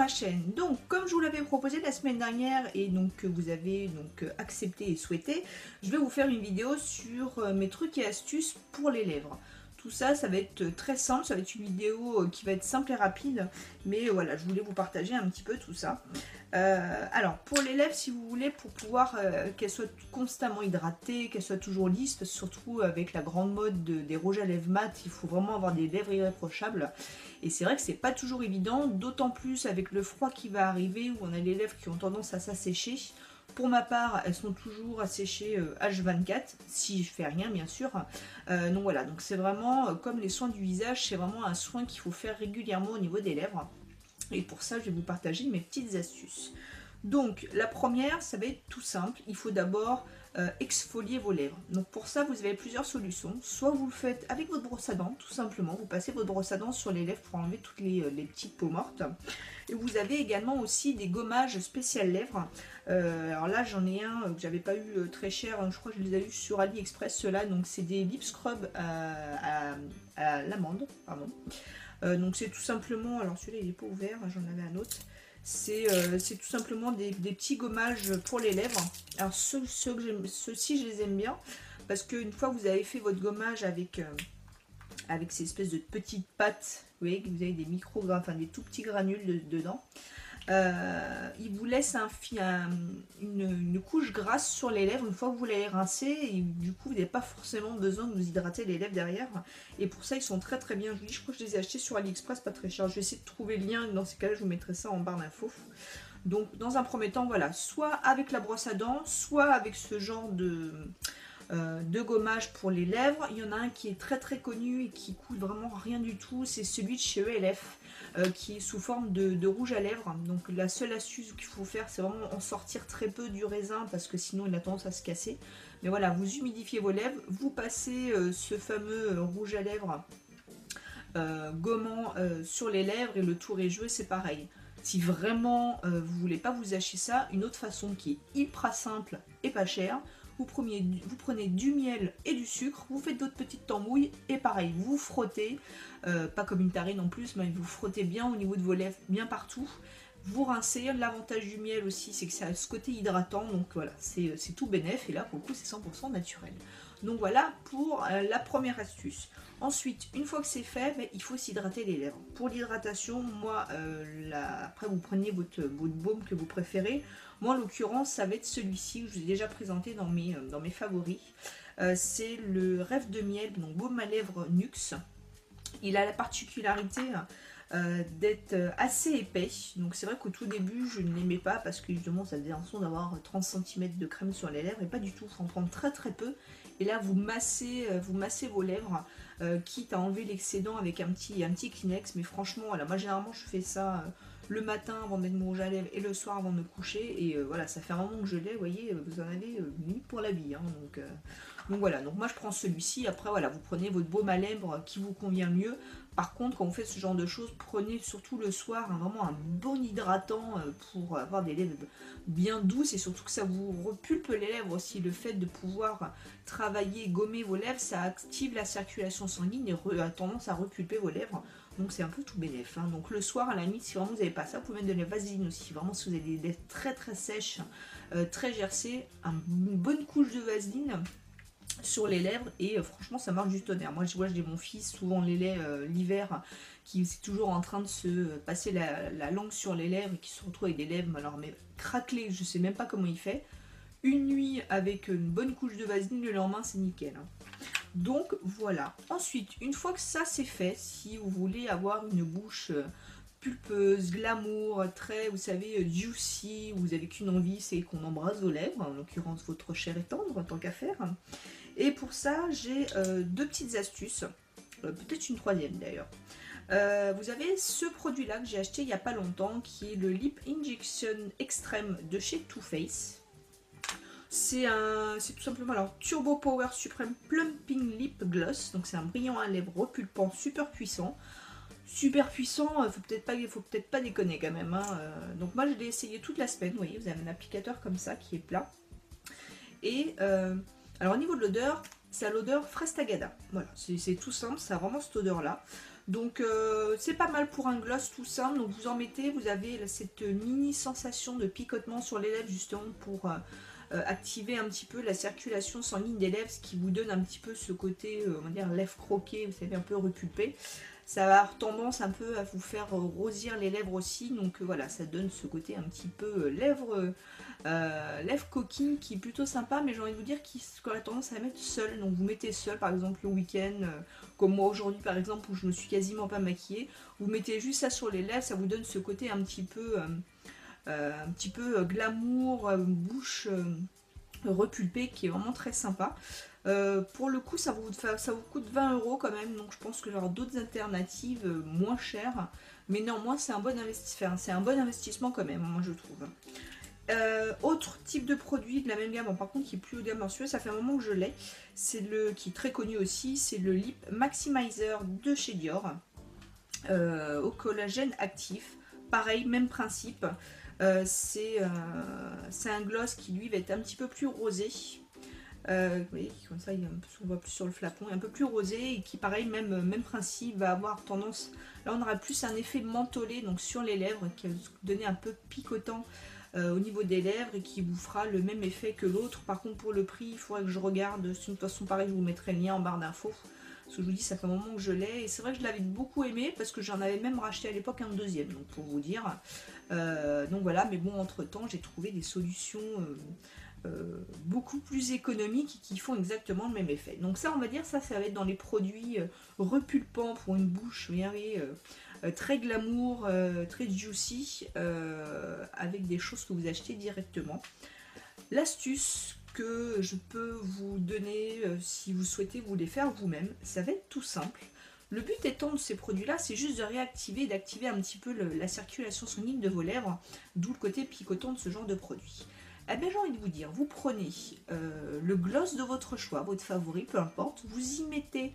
ma chaîne. Donc comme je vous l'avais proposé la semaine dernière et donc que vous avez donc accepté et souhaité, je vais vous faire une vidéo sur mes trucs et astuces pour les lèvres. Tout ça, ça va être très simple, ça va être une vidéo qui va être simple et rapide, mais voilà, je voulais vous partager un petit peu tout ça. Alors, pour les lèvres, si vous voulez, pour pouvoir qu'elles soient constamment hydratées, qu'elles soient toujours lisses, parce que surtout avec la grande mode des rouges à lèvres mat, il faut vraiment avoir des lèvres irréprochables. Et c'est vrai que c'est pas toujours évident, d'autant plus avec le froid qui va arriver, où on a les lèvres qui ont tendance à s'assécher. Pour ma part, elles sont toujours asséchées H24, si je fais rien bien sûr. Donc voilà, donc c'est vraiment comme les soins du visage, c'est vraiment un soin qu'il faut faire régulièrement au niveau des lèvres. Et pour ça, je vais vous partager mes petites astuces. Donc la première, ça va être tout simple. Il faut d'abord exfolier vos lèvres. Donc pour ça, vous avez plusieurs solutions. Soit vous le faites avec votre brosse à dents, tout simplement. Vous passez votre brosse à dents sur les lèvres pour enlever toutes les petites peaux mortes. Et vous avez également aussi des gommages spécial lèvres. Alors là, j'en ai un que j'avais pas eu très cher. Je crois que je les ai eu sur AliExpress, ceux-là. Donc c'est des lip scrub à l'amande, pardon. Donc c'est tout simplement, alors celui-là il n'est pas ouvert, j'en avais un autre. C'est tout simplement des petits gommages pour les lèvres. Alors ceux-ci je les aime bien parce qu'une fois que vous avez fait votre gommage avec ces espèces de petites pattes, vous voyez que vous avez des enfin des tout petits granules dedans. Il vous laisse une couche grasse sur les lèvres une fois que vous l'avez rincé, et du coup vous n'avez pas forcément besoin de vous hydrater les lèvres derrière, et pour ça ils sont très très bien jolis. Je crois que je les ai achetés sur AliExpress, pas très cher. Je vais essayer de trouver le lien, dans ces cas là je vous mettrai ça en barre d'infos. Donc dans un premier temps, voilà, soit avec la brosse à dents, soit avec ce genre de gommage pour les lèvres. Il y en a un qui est très très connu et qui coûte vraiment rien du tout, c'est celui de chez ELF, qui est sous forme de rouge à lèvres. Donc la seule astuce qu'il faut faire, c'est vraiment en sortir très peu du raisin, parce que sinon il a tendance à se casser. Mais voilà, vous humidifiez vos lèvres, vous passez ce fameux rouge à lèvres gommant sur les lèvres, et le tour est joué, c'est pareil. Si vraiment vous voulez pas vous acheter ça, une autre façon qui est hyper simple et pas chère, vous prenez du miel et du sucre, vous faites d'autres petites tambouilles, et pareil, vous frottez, pas comme une tarée non plus, mais vous frottez bien au niveau de vos lèvres, bien partout. Vous rincez. L'avantage du miel aussi, c'est que ça a ce côté hydratant, donc voilà, c'est tout bénef, et là pour le coup c'est 100% naturel. Donc voilà pour la première astuce. Ensuite, une fois que c'est fait, il faut s'hydrater les lèvres. Pour l'hydratation, moi, après vous prenez votre baume que vous préférez. Moi en l'occurrence, ça va être celui-ci que je vous ai déjà présenté dans mes favoris. C'est le Rêve de Miel, donc baume à lèvres Nuxe. Il a la particularité d'être assez épais. Donc c'est vrai qu'au tout début je ne l'aimais pas, parce que justement ça faisait l'impression d'avoir 30 cm de crème sur les lèvres, et pas du tout, il faut en prendre très très peu. Et là vous massez vos lèvres, quitte à enlever l'excédent avec un petit Kleenex. Mais franchement voilà, moi généralement je fais ça le matin avant de mettre mon rouge à lèvres et le soir avant de me coucher, et voilà, ça fait un moment que je l'ai, vous voyez, vous en avez limite pour la vie, hein, donc voilà, donc moi je prends celui-ci. Après voilà, vous prenez votre baume à lèvres qui vous convient mieux. Par contre, quand vous faites ce genre de choses, prenez surtout le soir vraiment un bon hydratant pour avoir des lèvres bien douces, et surtout que ça vous repulpe les lèvres aussi. Le fait de pouvoir travailler, gommer vos lèvres, ça active la circulation sanguine et a tendance à repulper vos lèvres. Donc c'est un peu tout bénef, hein. Donc le soir, à la limite, si vraiment vous n'avez pas ça, vous pouvez mettre de la vaseline aussi. Vraiment, si vous avez des lèvres très très sèches, très gercées, une bonne couche de vaseline sur les lèvres, et franchement ça marche du tonnerre. Moi je vois, j'ai mon fils souvent l'hiver qui est toujours en train de se passer la langue sur les lèvres, et qui se retrouve avec des lèvres alors mais craquelées, je sais même pas comment il fait. Une nuit avec une bonne couche de vaseline, le lendemain c'est nickel, hein. Donc voilà. Ensuite, une fois que ça c'est fait, si vous voulez avoir une bouche pulpeuse, glamour, très, vous savez, juicy, vous avez qu'une envie, c'est qu'on embrasse vos lèvres, en l'occurrence votre chair est tendre, tant qu'à faire. Et pour ça, j'ai deux petites astuces, peut-être une troisième d'ailleurs. Vous avez ce produit-là que j'ai acheté il n'y a pas longtemps, qui est le Lip Injection Extreme de chez Too Faced. C'est tout simplement, alors, Turbo Power Supreme Plumping Lip Gloss. Donc c'est un brillant à lèvres repulpant super puissant. Super puissant, faut peut-être pas déconner quand même, hein. Donc moi je l'ai essayé toute la semaine. Vous voyez, vous avez un applicateur comme ça qui est plat. Et alors au niveau de l'odeur, ça a l'odeur fraise tagada. Voilà, c'est tout simple, ça a vraiment cette odeur là. Donc c'est pas mal pour un gloss tout simple. Donc vous en mettez, vous avez cette mini sensation de picotement sur les lèvres justement pour activer un petit peu la circulation sanguine des lèvres, ce qui vous donne un petit peu ce côté, on va dire, lèvres croquées, vous savez, un peu repulpé. Ça va avoir tendance un peu à vous faire rosir les lèvres aussi, donc voilà, ça donne ce côté un petit peu lèvres coquines qui est plutôt sympa, mais j'ai envie de vous dire qu'il a tendance à mettre seul. Donc vous mettez seul, par exemple le week-end, comme moi aujourd'hui par exemple, où je me suis quasiment pas maquillée, vous mettez juste ça sur les lèvres, ça vous donne ce côté un petit peu glamour, bouche repulpée qui est vraiment très sympa. Pour le coup ça vous coûte 20 € quand même, donc je pense que j'aurai d'autres alternatives moins chères, mais néanmoins c'est un bon investissement quand même, moi je trouve. Autre type de produit de la même gamme, bon, par contre qui est plus haut de gamme mensuel, ça fait un moment que je l'ai, c'est qui est très connu aussi, c'est le Lip Maximizer de chez Dior, au collagène actif, pareil, même principe. C'est un gloss qui lui va être un petit peu plus rosé. Vous voyez, comme ça on voit plus sur le flacon, un peu plus rosé, et qui pareil, même principe, va avoir tendance, là on aura plus un effet mentholé donc sur les lèvres, qui va vous donner un peu picotant au niveau des lèvres, et qui vous fera le même effet que l'autre. Par contre pour le prix, il faudrait que je regarde, de toute façon pareil je vous mettrai le lien en barre d'infos, parce que je vous dis ça fait un moment que je l'ai, et c'est vrai que je l'avais beaucoup aimé, parce que j'en avais même racheté à l'époque un deuxième, donc pour vous dire. Donc voilà, mais bon, entre temps j'ai trouvé des solutions beaucoup plus économiques qui font exactement le même effet. Donc ça, on va dire, ça va être dans les produits repulpants pour une bouche, vous voyez, très glamour, très juicy, avec des choses que vous achetez directement. L'astuce que je peux vous donner si vous souhaitez vous les faire vous-même, ça va être tout simple. Le but étant de ces produits-là, c'est juste de réactiver, d'activer un petit peu la circulation sanguine de vos lèvres, d'où le côté picotant de ce genre de produit. Eh bien, j'ai envie de vous dire, vous prenez le gloss de votre choix, votre favori, peu importe, vous y mettez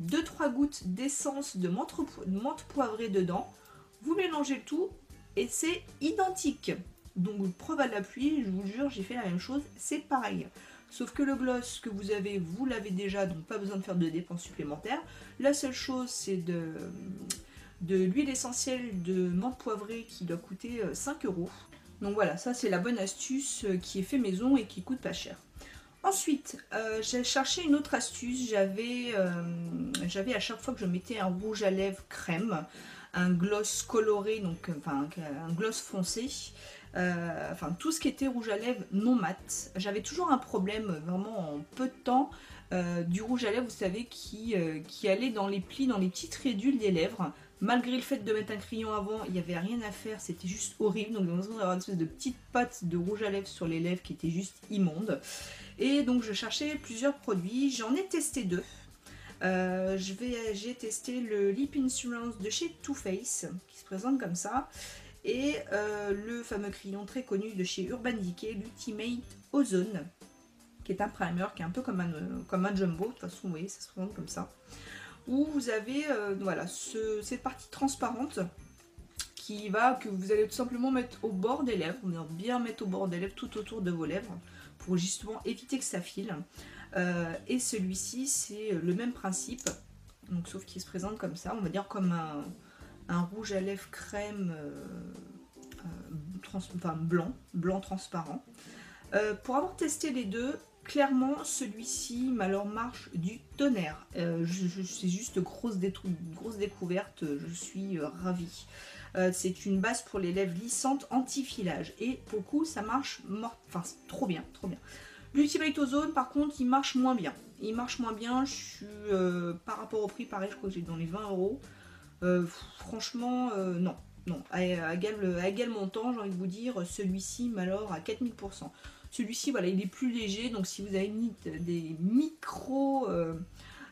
2-3 gouttes d'essence de menthe poivrée dedans, vous mélangez le tout et c'est identique. Donc preuve à l'appui, je vous jure, j'ai fait la même chose, c'est pareil. Sauf que le gloss que vous avez, vous l'avez déjà, donc pas besoin de faire de dépenses supplémentaires. La seule chose, c'est de l'huile essentielle de menthe poivrée qui doit coûter 5 €. Donc voilà, ça c'est la bonne astuce qui est fait maison et qui coûte pas cher. Ensuite, j'ai cherché une autre astuce. J'avais à chaque fois que je mettais un rouge à lèvres crème, un gloss coloré, donc enfin un gloss foncé, enfin tout ce qui était rouge à lèvres non mat, j'avais toujours un problème vraiment en peu de temps du rouge à lèvres, vous savez, qui allait dans les plis, dans les petites ridules des lèvres. Malgré le fait de mettre un crayon avant, il n'y avait rien à faire, c'était juste horrible. Donc j'ai l'impression d'avoir une espèce de petite pâte de rouge à lèvres sur les lèvres qui était juste immonde. Et donc je cherchais plusieurs produits, j'en ai testé deux. J'ai testé le Lip Insurance de chez Too Faced, qui se présente comme ça. Et le fameux crayon très connu de chez Urban Decay, l'Ultimate Ozone, qui est un primer, qui est un peu comme un jumbo, de toute façon vous voyez, ça se présente comme ça. Où vous avez voilà, cette partie transparente que vous allez tout simplement mettre au bord des lèvres, bien mettre au bord des lèvres, tout autour de vos lèvres, pour justement éviter que ça file. Et celui-ci, c'est le même principe, donc sauf qu'il se présente comme ça, on va dire comme un rouge à lèvres crème blanc transparent. Pour avoir testé les deux, clairement celui-ci marche du tonnerre. C'est juste grosse découverte, je suis ravie. C'est une base pour les lèvres lissantes anti-filage et pour le coup ça marche trop bien. L'Ultimate Ozone par contre il marche moins bien. Je suis par rapport au prix, pareil, je crois que j'ai dans les 20 €. Franchement non. À égal montant, j'ai envie de vous dire, celui-ci m'alors à 4000%. Celui-ci, voilà, il est plus léger, donc si vous avez des micro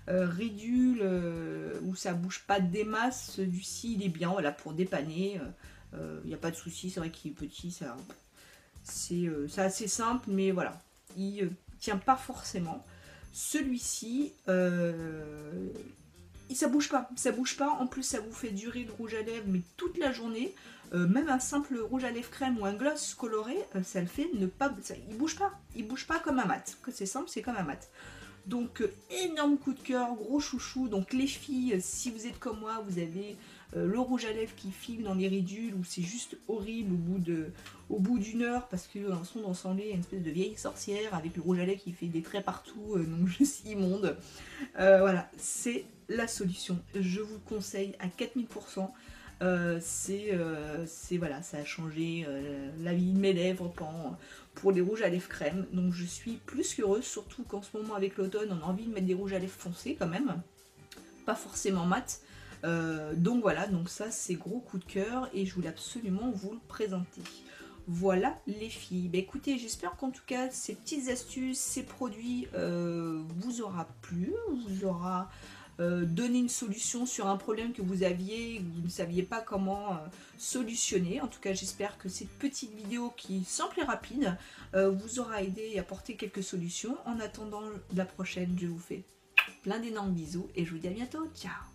ridules où ça bouge pas des masses, celui-ci il est bien, voilà, pour dépanner. Il n'y a pas de souci, c'est vrai qu'il est petit, c'est assez simple, mais voilà, il tient pas forcément. Celui-ci, ça bouge pas, en plus ça vous fait durer le rouge à lèvres mais toute la journée. Même un simple rouge à lèvres crème ou un gloss coloré, ça le fait il bouge pas comme un mat, que c'est simple, c'est comme un mat. Donc énorme coup de cœur, gros chouchou. Donc les filles, si vous êtes comme moi, vous avez le rouge à lèvres qui file dans les ridules, ou c'est juste horrible au bout d'une heure, parce que dans son ensemble, il y a une espèce de vieille sorcière avec le rouge à lèvres qui fait des traits partout, donc juste immonde. Voilà, c'est la solution. Je vous le conseille à 4000%. Voilà, ça a changé la vie de mes lèvres pour les rouges à lèvres crème. Donc je suis plus qu'heureuse, surtout qu'en ce moment avec l'automne, on a envie de mettre des rouges à lèvres foncés quand même, pas forcément mat. Donc voilà, donc ça c'est gros coup de cœur et je voulais absolument vous le présenter. Voilà les filles. Bah, écoutez, j'espère qu'en tout cas ces petites astuces, ces produits vous aura plu, vous aura donné une solution sur un problème que vous aviez, que vous ne saviez pas comment solutionner. En tout cas, j'espère que cette petite vidéo qui semble rapide vous aura aidé et apporté quelques solutions. En attendant la prochaine, je vous fais plein d'énormes bisous et je vous dis à bientôt. Ciao!